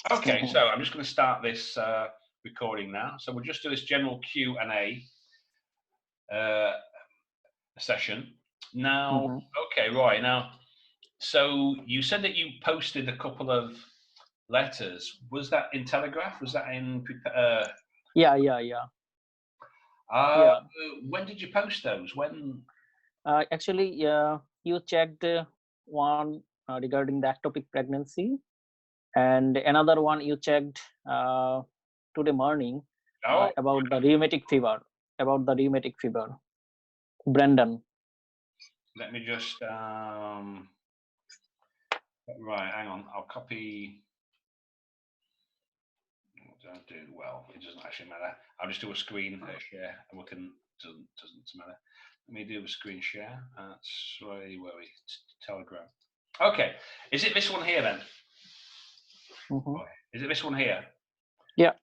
Okay, so I'm just going to start this recording now. So we'll just do this general Q&A session. Now, okay, Roy, now, so you said that you posted a couple of letters. Was that in Telegraph? Was that in... Yeah. When did you post those? When? Actually, you checked one regarding the ectopic pregnancy, and another one you checked today morning about the rheumatic fever. Brandon. Let me just right. Hang on. I'll copy. What do I do? Well, it doesn't actually matter. I'll just do a screen share, and we can. Doesn't matter. Let me do a screen share. That's where we Telegram. Okay. Is it this one here then? Is it this one here? Yeah.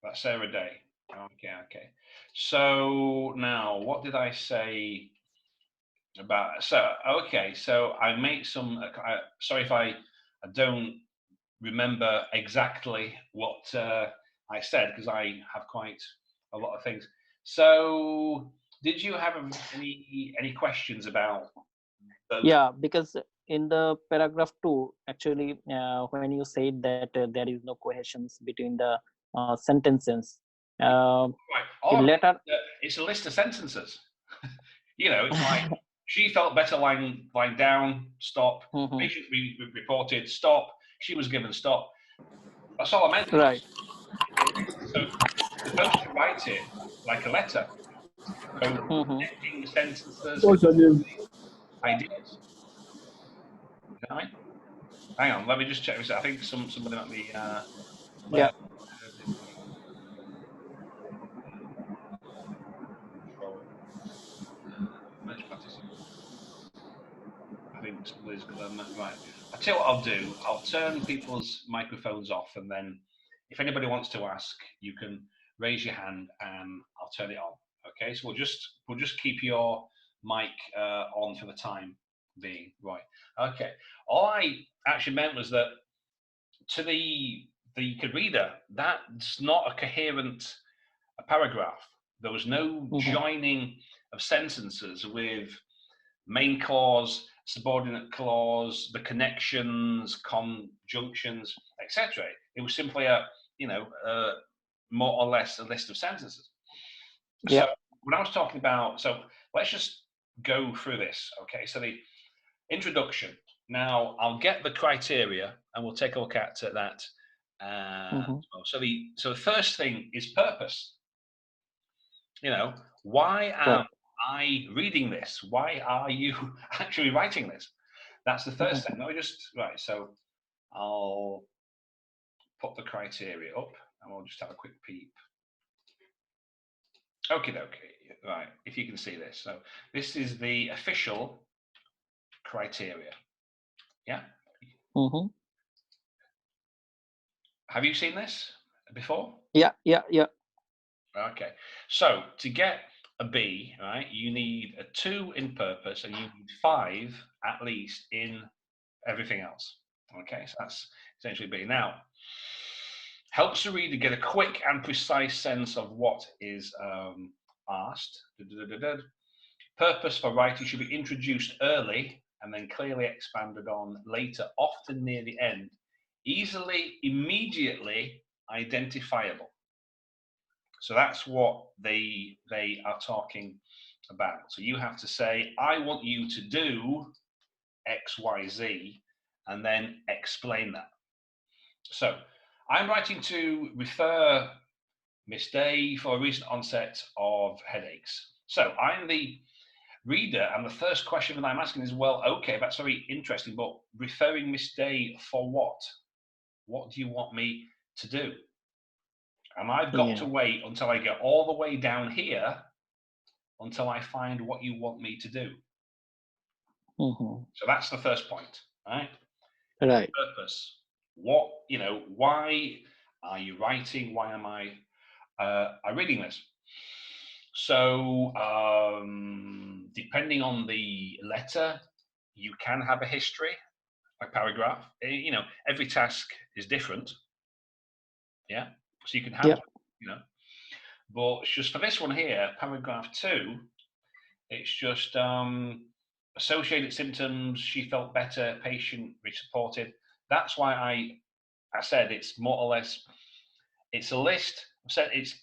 That's Sarah Day. Okay. So now, what did I say about? So I make some. Sorry if I don't remember exactly what I said, because I have quite a lot of things. So, did you have any questions about those? Yeah, because in the paragraph 2, actually, when you said that there is no cohesions between the sentences, right. It's a list of sentences. It's like she felt better lying down. Stop. Patient reported. Stop. She was given. Stop. That's all I meant. Right. So you're supposed to write it like a letter. So connecting sentences. Ideas. Right? Hang on, let me just check this. I think somebody might be. Yeah. I think somebody's got them right. I'll tell you what I'll do. I'll turn people's microphones off, and then if anybody wants to ask, you can raise your hand, and I'll turn it on. Okay, so we'll just keep your mic on for the time being. Right. Okay. All I actually meant was that to the reader, that's not a coherent paragraph. There was no joining of sentences with main clause, subordinate clause, the connections, conjunctions, etc. It was simply more or less a list of sentences. Yeah. So when I was talking about, so let's just go through this. Okay, so the introduction. Now I'll get the criteria, and we'll take a look at that. So the first thing is purpose. Why am I reading this? Why are you actually writing this? That's the first thing. Right. So I'll put the criteria up, and we'll just have a quick peep. Okay. Right. If you can see this, so this is the official criteria. Yeah. Have you seen this before? Yeah. Okay. So to get a B, right, you need a 2 in purpose, and you need 5 at least in everything else. Okay, so that's essentially B. Now, helps the reader get a quick and precise sense of what is asked. Purpose for writing should be introduced early and then clearly expanded on later, often near the end. Easily, immediately identifiable. So that's what they are talking about. So you have to say, I want you to do X, Y, Z, and then explain that. So I'm writing to refer Miss Day for a recent onset of headaches. So I'm the reader, and the first question that I'm asking is, well, okay, that's very interesting, but referring Miss Day for what? What do you want me to do? And I've got to wait until I get all the way down here until I find what you want me to do. So that's the first point, right? Right. Purpose. What, why are you writing? Why am I reading this? So depending on the letter, you can have a history, a paragraph. Every task is different. Yeah. So you can have, Yeah. but it's just for this one here, paragraph 2, it's just associated symptoms, she felt better, patient reported. That's why I said it's more or less, it's a list. I said it's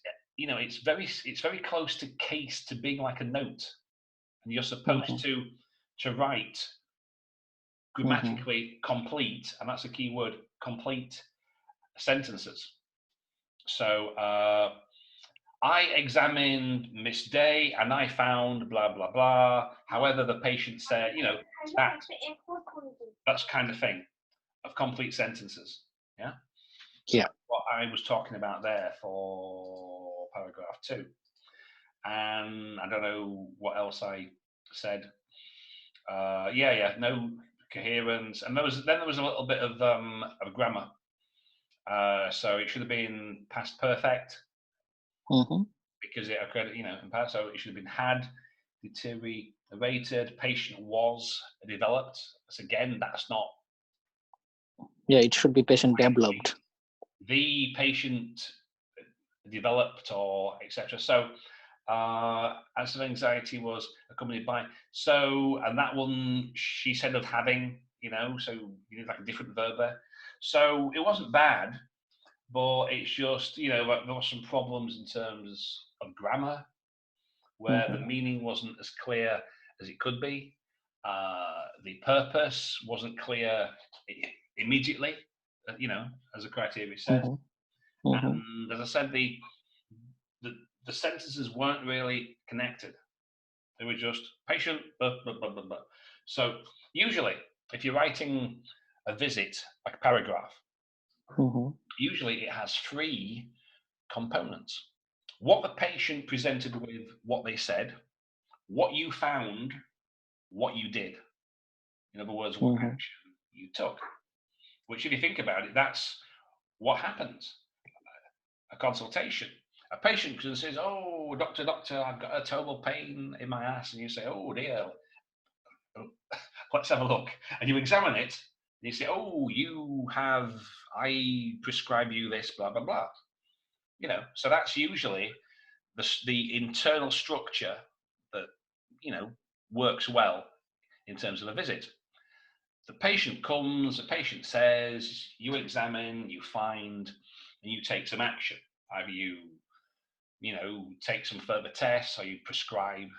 very close to case to being like a note, and you're supposed to write grammatically complete, and that's a key word, complete sentences. So I examined Miss Day and I found blah blah blah. However, the patient said, that's kind of thing of complete sentences. Yeah. Yeah. What I was talking about there for paragraph 2. And I don't know what else I said. No coherence, and then there was a little bit of grammar. So it should have been past perfect because it occurred, in past. So it should have been had, deteriorated, patient was developed. So again, that's not. Yeah, it should be patient developed. The patient developed or etc. So answer of anxiety was accompanied by. So, and that one she said of having, so you need like a different verb there. So it wasn't bad, but it's just, there were some problems in terms of grammar where the meaning wasn't as clear as it could be. The purpose wasn't clear immediately, as the criteria says. And as I said, the sentences weren't really connected. They were just patient, blah, blah, blah, blah, blah. So usually, if you're writing a visit, like a paragraph, usually it has 3 components. What the patient presented with, what they said, what you found, what you did. In other words, what action you took. Which, if you think about it, that's what happens. A consultation. A patient says, "Oh, doctor, I've got a terrible pain in my ass," and you say, "Oh dear, let's have a look." And you examine it, and you say, "Oh, I prescribe you this, blah blah blah." So that's usually the internal structure that works well in terms of a visit. The patient comes, the patient says, you examine, you find, and you take some action. Either you take some further tests or you prescribe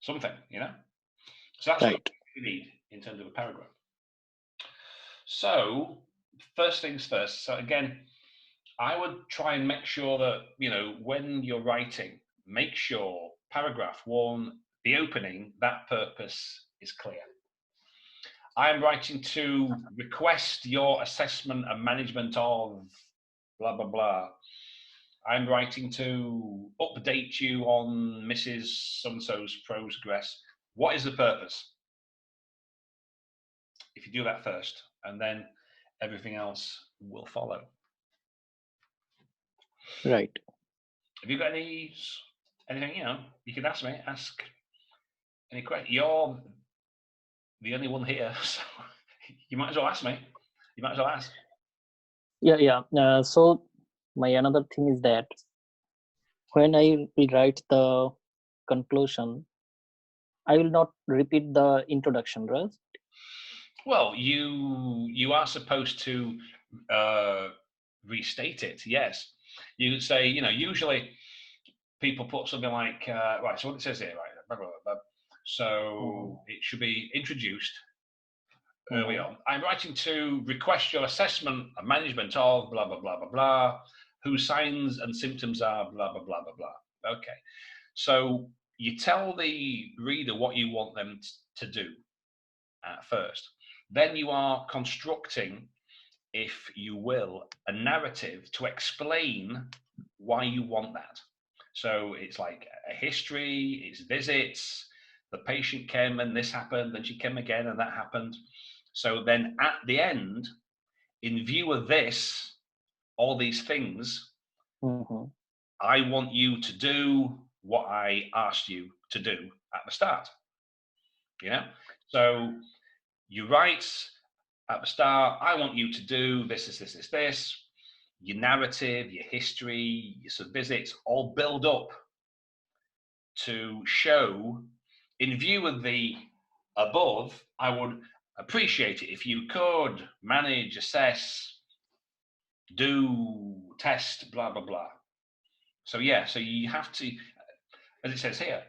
something, So that's what you need in terms of a paragraph. So first things first. So again, I would try and make sure that, when you're writing, make sure paragraph 1, the opening, that purpose is clear. I am writing to request your assessment and management of blah, blah, blah. I'm writing to update you on Mrs. So-and-so's progress. What is the purpose? If you do that first, and then everything else will follow. Right. Have you got anything, you can ask me, ask any question. You're the only one here, so you might as well ask me. You might as well ask. Yeah. So my another thing is that when I will write the conclusion, I will not repeat the introduction, right? Well, you are supposed to restate it. Yes, you would say, usually people put something like, right. So what it says here, right? Blah, blah, blah. So it should be introduced early on. I'm writing to request your assessment and management of blah blah blah blah blah, whose signs and symptoms are blah blah blah blah blah. Okay, so you tell the reader what you want them to do at first. Then you are constructing, if you will, a narrative to explain why you want that. So it's like a history, it's visits, the patient came and this happened, then she came again and that happened. So then at the end, in view of this, all these things, I want you to do what I asked you to do at the start. So you write, at the start, I want you to do this. Your narrative, your history, your sort of visits, all build up to show, in view of the above, I would appreciate it if you could manage, assess, do, test, blah, blah, blah. So, yeah, so you have to, as it says here,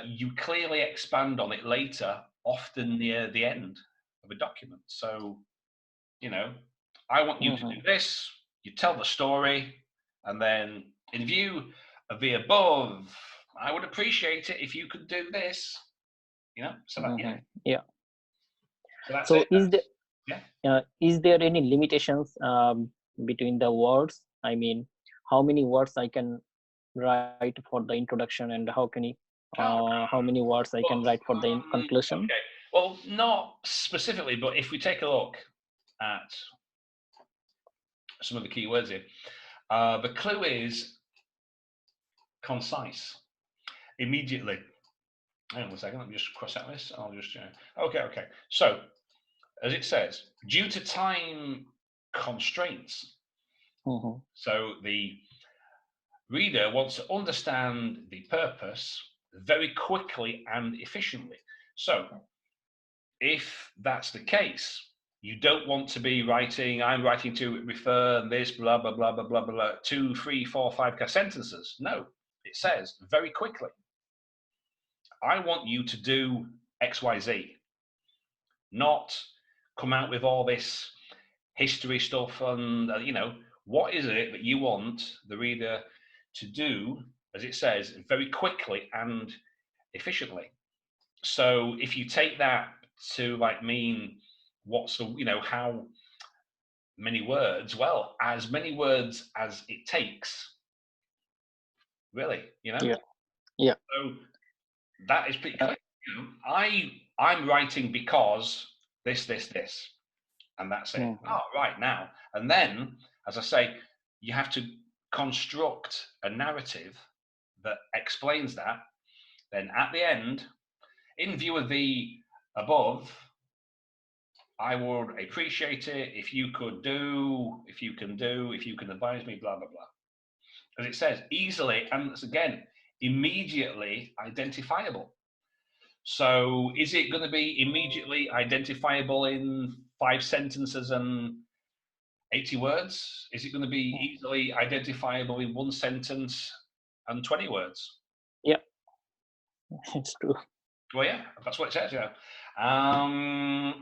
you clearly expand on it later, often near the end of a document. So, I want you to do this, you tell the story, and then in view of the above, I would appreciate it if you could do this, so that, Yeah. So that's So it. is there any limitations between the words? I mean, how many words I can write for the introduction, and how many words I can write for the conclusion? Okay. Well, not specifically, but if we take a look at some of the key words here, the clue is concise. Immediately. Hang on a second. Let me just cross out this. I'll just. Okay. So, as it says, due to time constraints, so the reader wants to understand the purpose very quickly and efficiently. So, if that's the case, you don't want to be writing, I'm writing to refer this, blah, blah, blah, blah, blah, blah, 2, 3, 4, 5 sentences. No, it says very quickly, I want you to do XYZ, not come out with all this history stuff and, what is it that you want the reader to do, as it says, very quickly and efficiently. So if you take that to mean what's the, how many words, well, as many words as it takes, really, Yeah. So that is pretty clear. I'm writing because this, and that's it. Oh, right, now. And then, as I say, you have to construct a narrative that explains that. Then at the end, in view of the above, I would appreciate it if you can advise me, blah, blah, blah. As it says, easily, and again, immediately identifiable. So is it going to be immediately identifiable in 5 sentences and 80 words? Is it going to be easily identifiable in 1 sentence and 20 words? Yeah, it's true. Well, yeah, that's what it says, And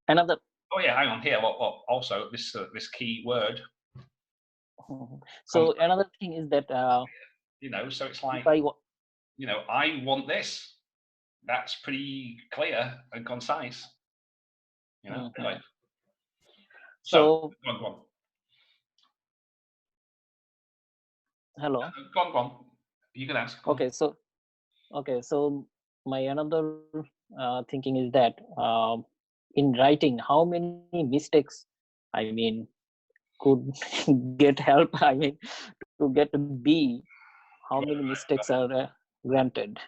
another. Oh yeah, hang on here. What also this key word. So another thing is that so it's like I want this. That's pretty clear and concise. Anyway. So go on. Hello. Go on. You can ask. Okay, so my another thinking is that in writing, how many mistakes, I mean, could get help? I mean, to get a B, how many mistakes are granted?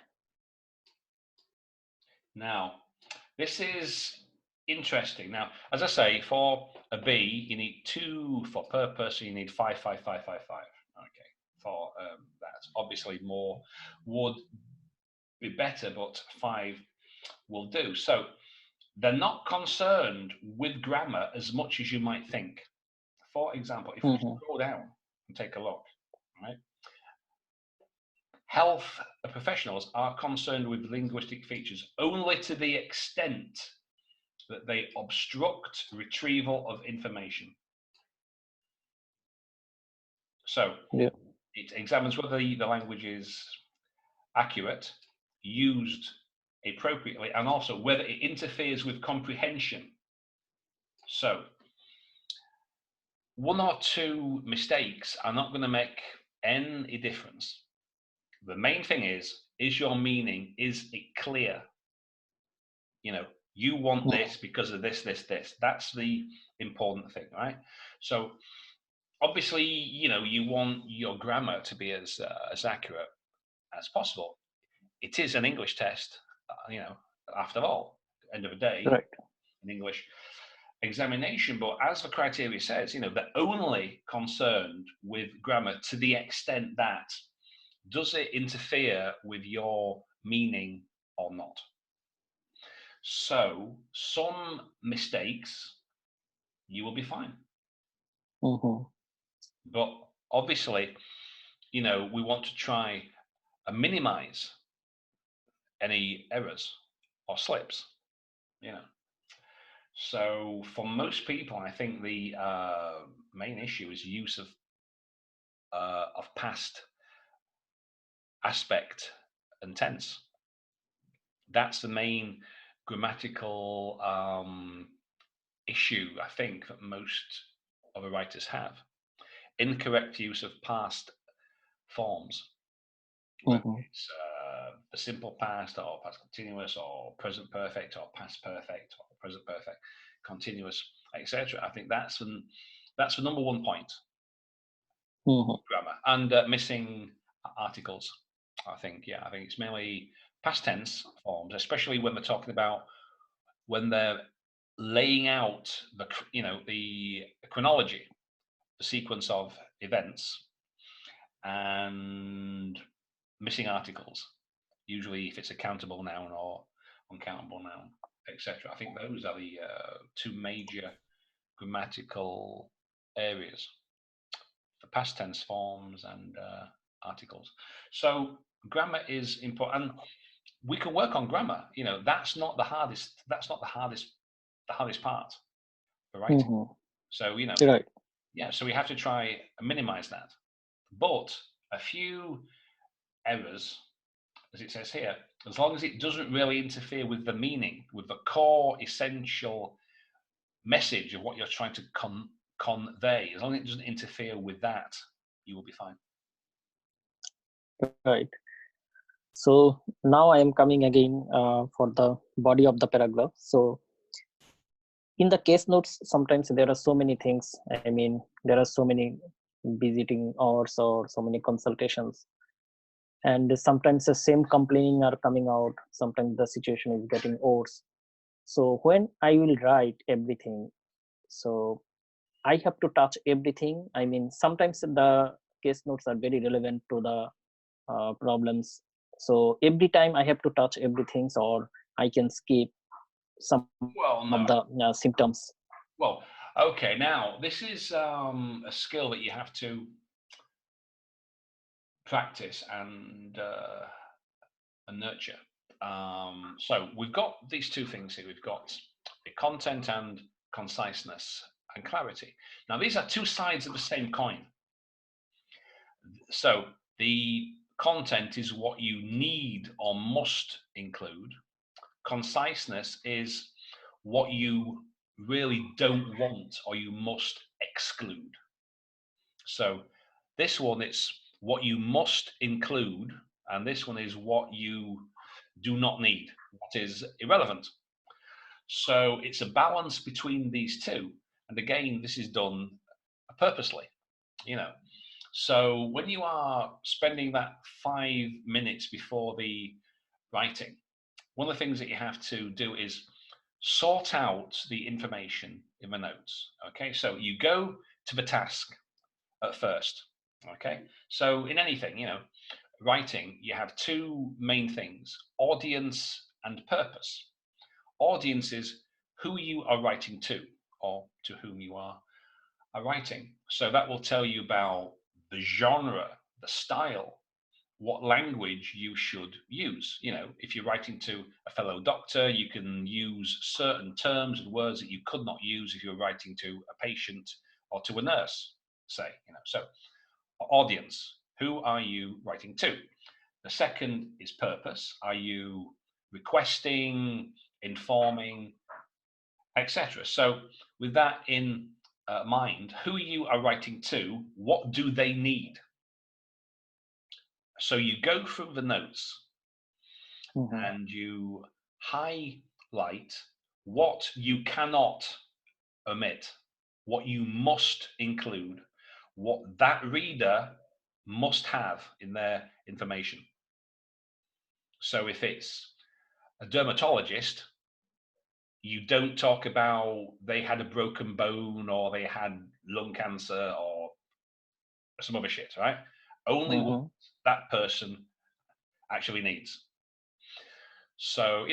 Now, this is interesting. Now, as I say, for a B, you need 2 for purpose. So you need 5, 5, 5, 5, 5. Okay, for that, obviously more would be better, but 5 will do. So they're not concerned with grammar as much as you might think. For example, if we scroll down and take a look, right? Health professionals are concerned with linguistic features only to the extent that they obstruct retrieval of information. So it examines whether the language is accurate, used appropriately, and also whether it interferes with comprehension. So 1 or 2 mistakes are not going to make any difference. The main thing is your meaning, is it clear? You want this because of this. That's the important thing, right? So obviously, you want your grammar to be as accurate as possible. It is an English test, after all, end of the day. Right. an English examination. But as the criteria says, they're only concerned with grammar to the extent that does it interfere with your meaning or not? So some mistakes, you will be fine. But obviously, we want to try and minimize any errors or slips, So for most people, I think the main issue is use of past aspect and tense. That's the main grammatical issue, I think, that most of the writers have. Incorrect use of past forms. Whether it's the simple past or past continuous or present perfect or past perfect or present perfect, continuous, etc. I think that's the number one point. Grammar and missing articles. I think it's mainly past tense forms, especially when they're talking about when they're laying out the chronology, the sequence of events, and missing articles. Usually, if it's a countable noun or uncountable noun, etc. I think those are the two major grammatical areas for past tense forms and articles. So grammar is important. And we can work on grammar. That's not the hardest. That's not the hardest part for writing. So right. So we have to try and minimize that. But a few errors, as it says here, as long as it doesn't really interfere with the meaning, with the core essential message of what you're trying to convey, as long as it doesn't interfere with that, you will be fine. Right. So now I am coming again for the body of the paragraph. So in the case notes, sometimes there are so many things. I mean, there are so many visiting hours or so many consultations. And sometimes the same complaining are coming out. Sometimes the situation is getting worse. So when I will write everything, so I have to touch everything. I mean, sometimes the case notes are very relevant to the problems. So every time I have to touch everything, or I can skip some of the symptoms. Well, okay. Now this is a skill that you have to practice and nurture. So we've got these two things here. We've got the content and conciseness and clarity. Now these are two sides of the same coin. So the content is what you need or must include. Conciseness is what you really don't want or you must exclude. So this one, it's what you must include, and this one is what you do not need, what is irrelevant. So it's a balance between these two. And again, this is done purposely, So when you are spending that 5 minutes before the writing, one of the things that you have to do is sort out the information in the notes. Okay, so you go to the task at first. Okay, so in anything, writing, you have two main things: audience and purpose. Audience is who you are writing to, or to whom you are writing. So that will tell you about the genre, the style, what language you should use. If you're writing to a fellow doctor, you can use certain terms and words that you could not use if you're writing to a patient or to a nurse, say. So audience, who are you writing to? The second is purpose. Are you requesting, informing, etc.? So with that in mind, who you are writing to, what do they need? So you go through the notes and you highlight what you cannot omit, what you must include, what that reader must have in their information. So if it's a dermatologist, you don't talk about they had a broken bone or they had lung cancer or some other shit, right? Only what that person actually needs. So,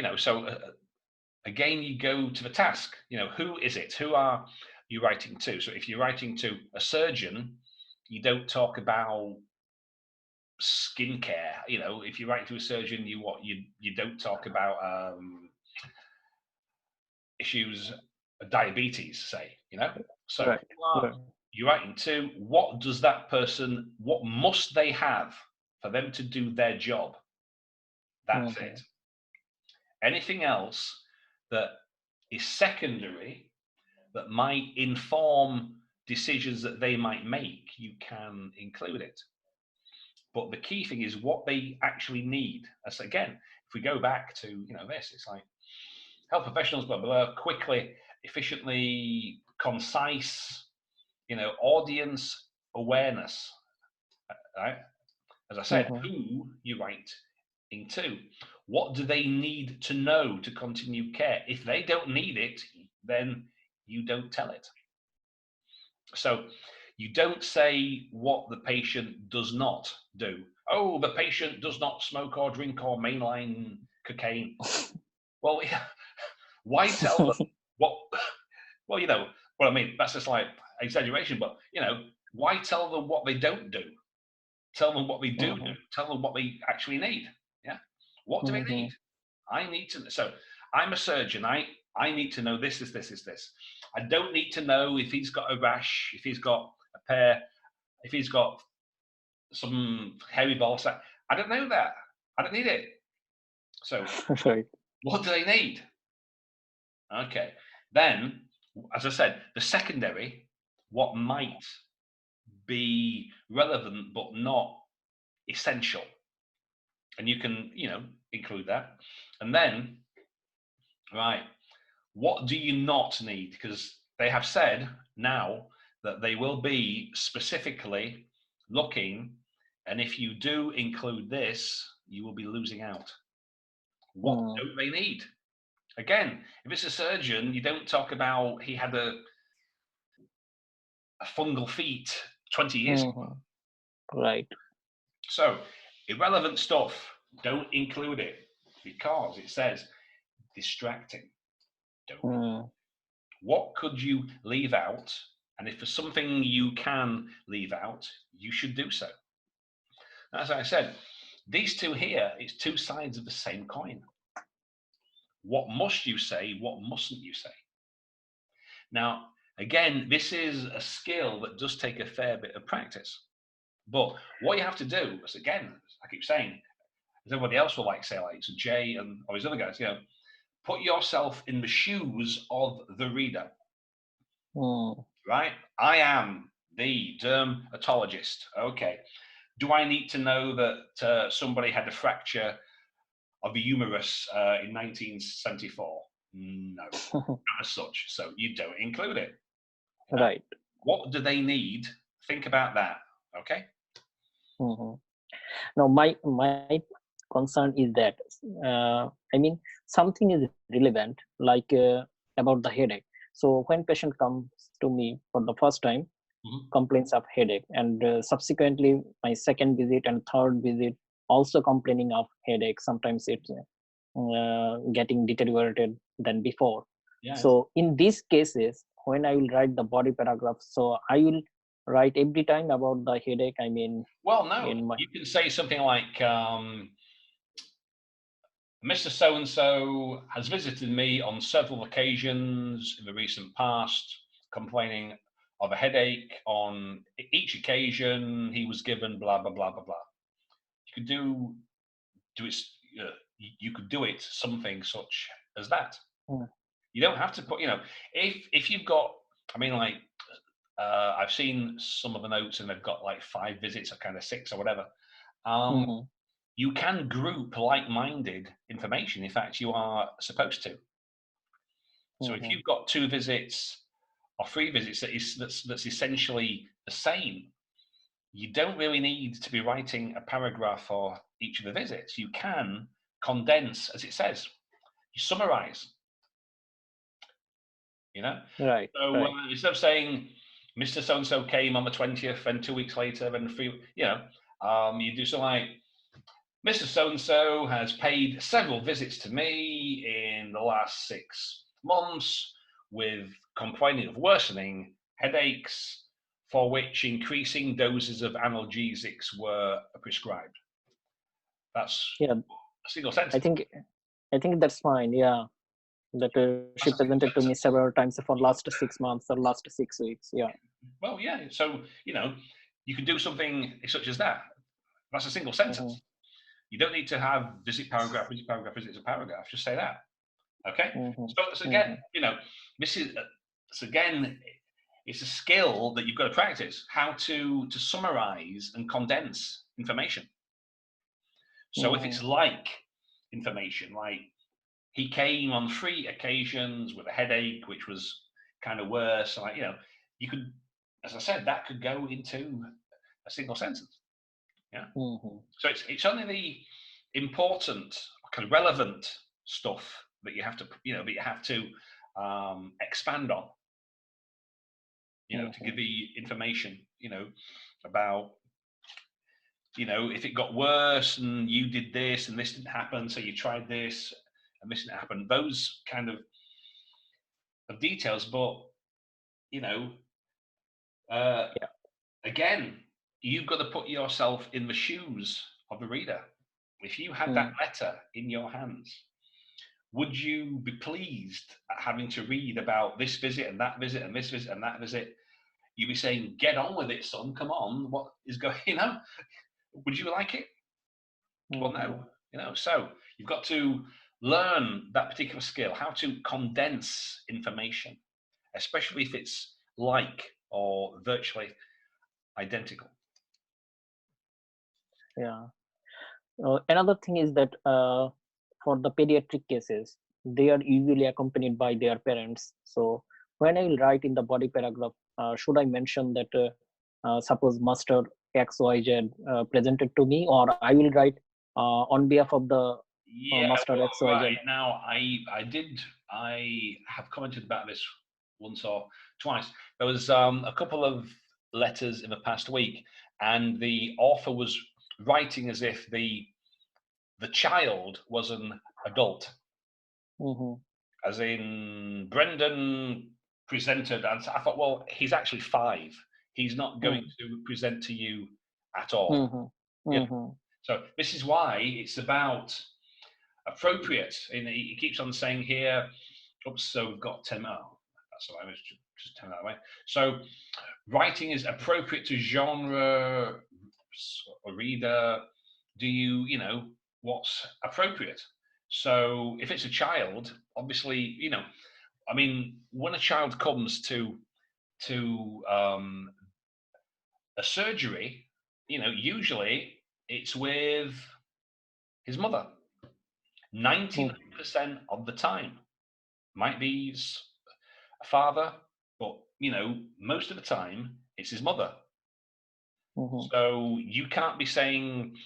again, you go to the task. Who is it? Who are you writing to? So if you're writing to a surgeon, you don't talk about skincare. If you write to a surgeon, you don't talk about issues of diabetes, say. So Right. Right. you're writing to what must they have for them to do their job? That's it. Anything else that is secondary that might inform decisions that they might make, you can include it. But the key thing is what they actually need. As again, if we go back to this, it's like health professionals, blah blah, blah, quickly, efficiently, concise, audience awareness. Right? As I said, who you write into. What do they need to know to continue care? If they don't need it, then you don't tell it. So you don't say what the patient does not do. Oh, the patient does not smoke or drink or mainline cocaine. Well, why tell them what? Well, I mean, that's just like exaggeration, but why tell them what they don't do? Tell them what they do. Tell them what they actually need. Yeah. What do they need? I need to. So I'm a surgeon. I need to know this is this is this. I don't need to know if he's got a rash, if he's got a pair, if he's got some hairy balls. I don't know that. I don't need it. So Right. what do they need? Okay. Then, as I said, the secondary, what might be relevant but not essential. And you can, include that. And then, right, what do you not need? Because they have said now that they will be specifically looking, and if you do include this, you will be losing out. What don't they need? Again, if it's a surgeon, you don't talk about he had a fungal feet 20 years ago. Right. So, irrelevant stuff, don't include it because it says distracting. Don't. What could you leave out? And if there's something you can leave out, you should do so. As I said, these two here, it's two sides of the same coin. What must you say? What mustn't you say? Now, again, this is a skill that does take a fair bit of practice. But what you have to do is, again, I keep saying, as everybody else will say, like so Jay and all these other guys, put yourself in the shoes of the reader. Right? I am the dermatologist. Okay. Do I need to know that somebody had a fracture of the humerus in 1974? No, not as such. So you don't include it. Right. What do they need? Think about that. Okay. Now, my concern is that I mean something is relevant, like about the headache. So when patient comes to me for the first time, complaints of headache, and subsequently my second visit and third visit also complaining of headache. Sometimes it's getting deteriorated than before. Yes. So in these cases, when I will write the body paragraph, so I will write every time about the headache. I mean, well, no, you can say something like, Mr. So-and-so has visited me on several occasions in the recent past, complaining of a headache. On each occasion, he was given blah, blah, blah, blah, blah. You could do it, you could do it something such as that. You don't have to put, if you've got, I mean, like, I've seen some of the notes and they've got like 5 visits or kind of 6 or whatever. You can group like-minded information. In fact, you are supposed to. So if you've got 2 visits or 3 visits that's essentially the same, you don't really need to be writing a paragraph for each of the visits. You can condense, as it says, you summarize. you know. Right. So Right. instead of saying Mr. So and so came on the 20th, and 2 weeks later, and you do something like Mr. So and so has paid several visits to me in the last 6 months with complaining of worsening headaches, for which increasing doses of analgesics were prescribed. That's Yeah. a single I sentence. think I think that's fine. Yeah. That she That's a single presented to me sentence. several times for last 6 months or last 6 weeks. Yeah. Well, yeah. So, you can do something such as that. That's a single sentence. Mm-hmm. You don't need to have visit paragraph, visit paragraph, visit a paragraph. Just say that. Okay. Mm-hmm. So again, Mm-hmm. this is so again, it's a skill that you've got to practice. How to summarize and condense information. So if it's Mm-hmm. like information, like he came on 3 occasions with a headache, which was kind of worse. Like, you could, as I said, that could go into a single sentence. Yeah. Mm-hmm. So it's only the important, kind of relevant stuff that you have to expand on. To Mm-hmm. give the information, about, if it got worse and you did this and this didn't happen, so you tried this and this didn't happen. Those kind of details, but you know, uh, Yeah. again, you've got to put yourself in the shoes of the reader. If you had that Mm. letter in your hands, would you be pleased at having to read about this visit and that visit and this visit and that visit? You'd be saying, "Get on with it, son. Come on. What is going?" Would you like it? Well, no. Mm-hmm. So you've got to learn that particular skill, how to condense information, especially if it's like or virtually identical. Yeah. Another thing is that for the pediatric cases, they are usually accompanied by their parents. So when I will write in the body paragraph, should I mention that suppose master XYZ presented to me, or I will write on behalf of the Yeah, master well, right XYZ? now I have commented about this once or twice. There was a couple of letters in the past week, and the author was writing as if the child was an adult, Mm-hmm. as in Brendan presented, and I thought, well, he's actually 5. He's not going to present to you at all. Mm-hmm. You know? Mm-hmm. So this is why it's about appropriate. And he keeps on saying here, oops, so we've got 10. Oh, that's all right. Let's just turn that away. So writing is appropriate to genre or reader. Do what's appropriate? So if it's a child, obviously, I mean, when a child comes to a surgery, usually it's with his mother. 99% of the time, might be a father, but most of the time it's his mother. Mm-hmm. So you can't be saying,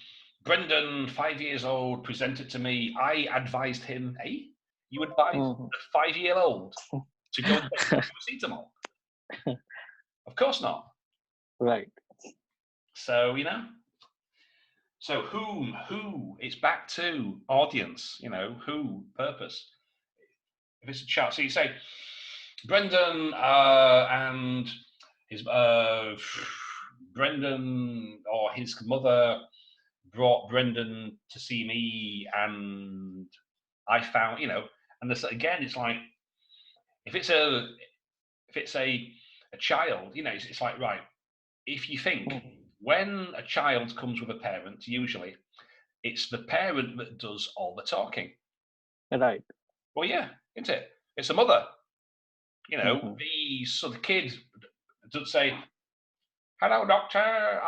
Brendan, 5 years old, presented to me. I advised him, hey, you advised Mm-hmm. a 5-year-old to go and take paracetamol? Of course not. Right. So, so who, it's back to audience, who, purpose. If it's a child, so you say, Brendan and his Brendan or his mother brought Brendan to see me, and I found, and this again, it's like if it's a child, it's like, right. If you think, Mm-hmm. when a child comes with a parent, usually it's the parent that does all the talking. Right. Well, yeah, isn't it? It's the mother. Mm-hmm. The kid doesn't say, "Hello, doctor.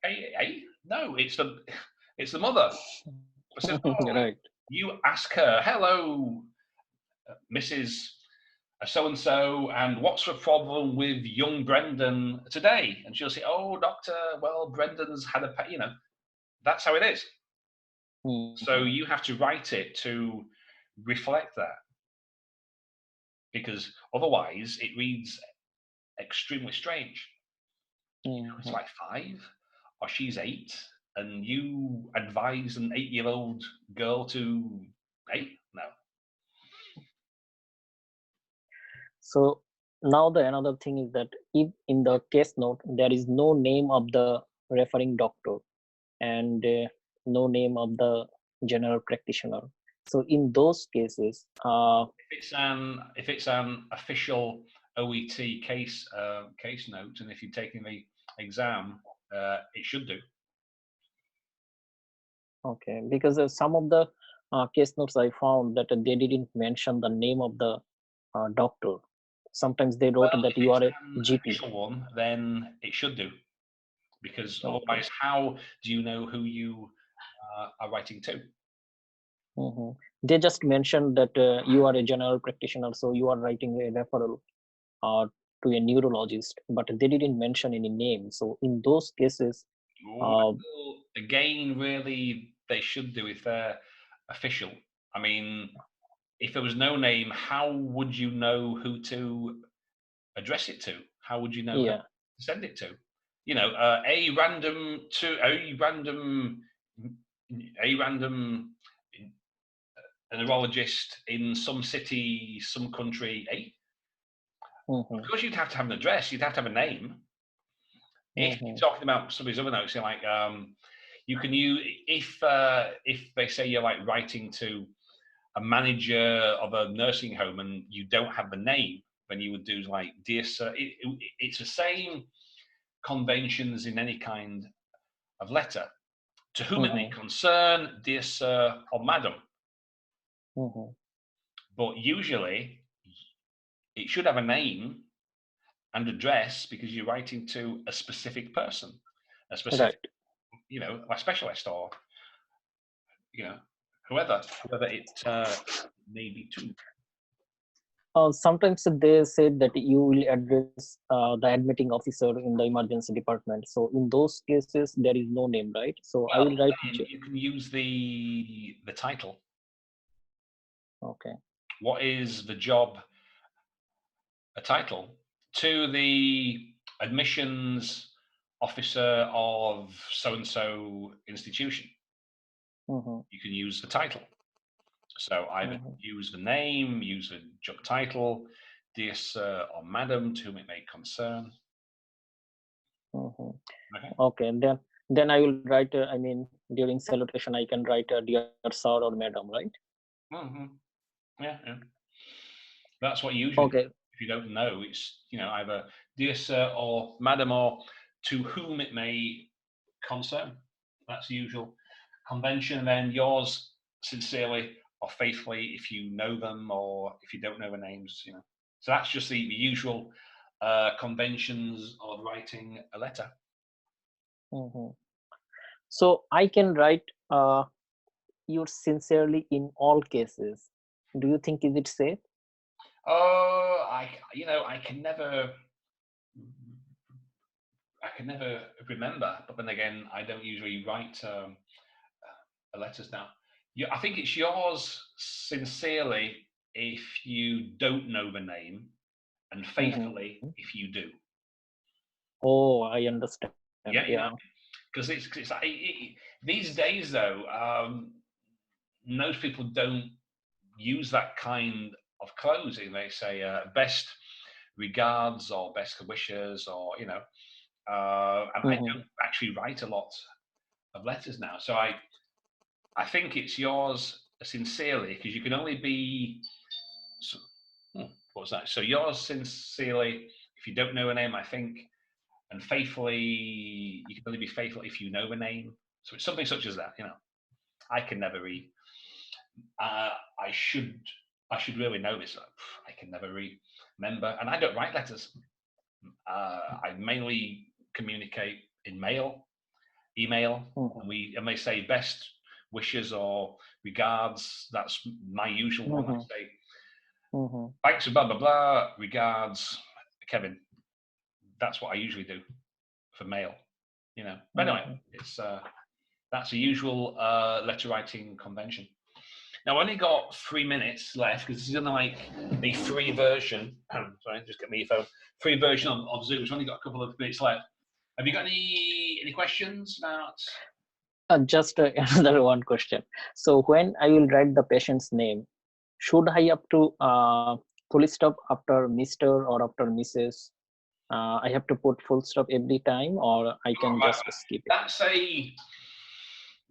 Hey." No, it's the mother. I said, "Oh, Right. you ask her, hello, Mrs. So and so, and what's the problem with young Brendan today?" And she'll say, "Oh, doctor, well, Brendan's had a, that's how it is." So Mm-hmm. you have to write it to reflect that. because otherwise it reads extremely strange. It's like 5, or she's 8, and you advise an 8-year-old girl to 8? No. So now the another thing is that if in the case note there is no name of the referring doctor and no name of the general practitioner, so in those cases, If it's an official OET case note, and if you're taking the exam, it should do. okay, because some of the case notes I found that they didn't mention the name of the doctor. Sometimes they wrote Well, that if you it's are a an GP. official one, then it should do, because Okay. otherwise, how do you know who you are writing to? They just mentioned that you are a general practitioner, so you are writing a referral uh, to a neurologist, but they didn't mention any name. So in those cases, Well, again, really, they should do if they're official. I mean, if there was no name, how would you know who to address it to? How would you know who to yeah, send it to? You know, a random neurologist in some city, some country. Of course, you'd have to have an address. You'd have to have a name. If you're talking about some of these other notes, like you can use if they say you're like writing to a manager of a nursing home and you don't have the name, then you would do like dear sir. It's the same conventions in any kind of letter. To whom it may concern, dear sir or madam. But usually it should have a name and address because you're writing to a specific person, a specific, right. a specialist, or whoever it may be to. Sometimes they said that you will address the admitting officer in the emergency department. So in those cases, there is no name, right? So I Well, will write. then you can use the title. Okay. What is the job? A title to the admissions officer of so and so institution. You can use the title. So either use the name, use the job title, dear sir or madam, to whom it may concern. Okay, then I will write. I mean, during salutation, I can write dear sir or madam, right? Yeah. That's what you usually do. Okay. If you don't know, it's either dear sir or madam or to whom it may concern. That's the usual convention. Then yours sincerely or faithfully, if you know them or if you don't know the names. So that's just the usual conventions of writing a letter. So I can write yours sincerely in all cases. Do you think is it safe? Oh, I can never remember. But then again, I don't usually write letters now. I think it's yours sincerely if you don't know the name, and faithfully if you do. Oh, I understand. Yeah, Yeah. because it's like these days though, most people don't use that kind of closing. They say best regards or best wishes, or and I don't actually write a lot of letters now. So I think it's yours sincerely because you can only be. So, what was that? So yours sincerely, if you don't know a name, I think, and faithfully, you can only be faithful if you know the name. So it's something such as that. I can never read. I should really know this. I can never remember, and I don't write letters. I mainly communicate in email, and they say best wishes or regards. That's my usual one. I say thanks, blah blah blah. Regards, Kevin. That's what I usually do for mail. But anyway, it's that's a usual letter writing convention. Now, I only got 3 minutes left because this is only like the free version. Sorry, just get me your phone. Free version of Zoom. So only got a couple of minutes left. Have you got any questions about? Just another one question. So when I will write the patient's name, should I have to full stop after Mr. or after Mrs.? I have to put full stop every time, or I can just skip it?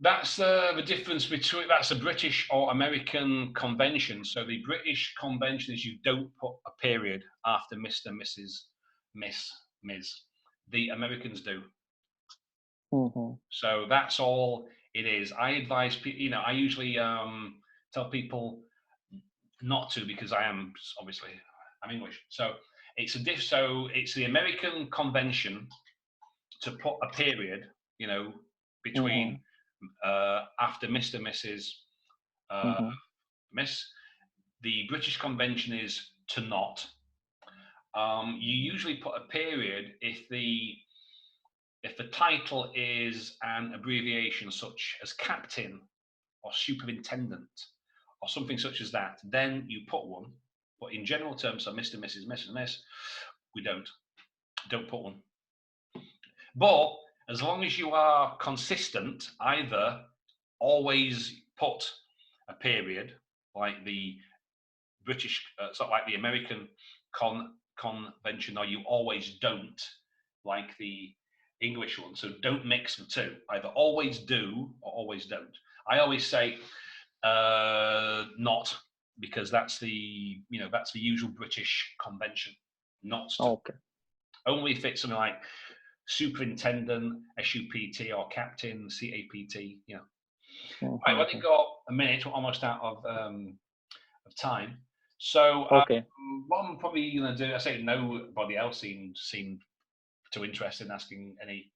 That's the difference between that's a British or American convention. So the British convention is you don't put a period after Mr., Mrs., Miss, Ms. The Americans do. Mm-hmm. So that's all it is. I advise people. I usually tell people not to because I'm English. So it's it's the American convention to put a period, between after Mr., Mrs., Miss. The British convention is to not. You usually put a period if the title is an abbreviation such as captain or superintendent or something such as that, then you put one. But in general terms, so Mr., Mrs., Miss, we don't put one. But as long as you are consistent, either always put a period like the British, sort of like the American convention, or you always don't like the English one. So don't mix the two. Either always do or always don't. I always say not, because that's the usual British convention. Not to. Okay. Only if it's something like superintendent, SUPT, or captain, CAPT. Right, well, they've got a minute. We're almost out of time. So okay. What I'm probably going to do, I say nobody else seemed too interested in asking any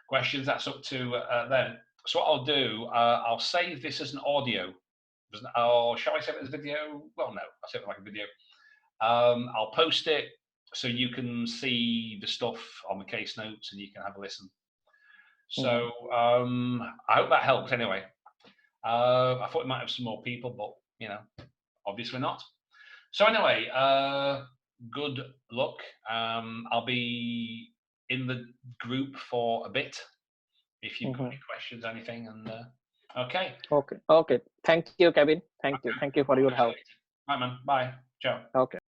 questions. That's up to them. So what I'll do, I'll save this as an audio. Or shall I save it as a video? Well, no, I'll save it like a video. I'll post it so you can see the stuff on the case notes and you can have a listen. So I hope that helps anyway. I thought we might have some more people, but obviously not. So anyway, good luck. I'll be in the group for a bit if you've got any questions, anything, and okay. Okay. Thank you, Kevin. Thank you for your help. Right, man. Bye. Ciao. Okay.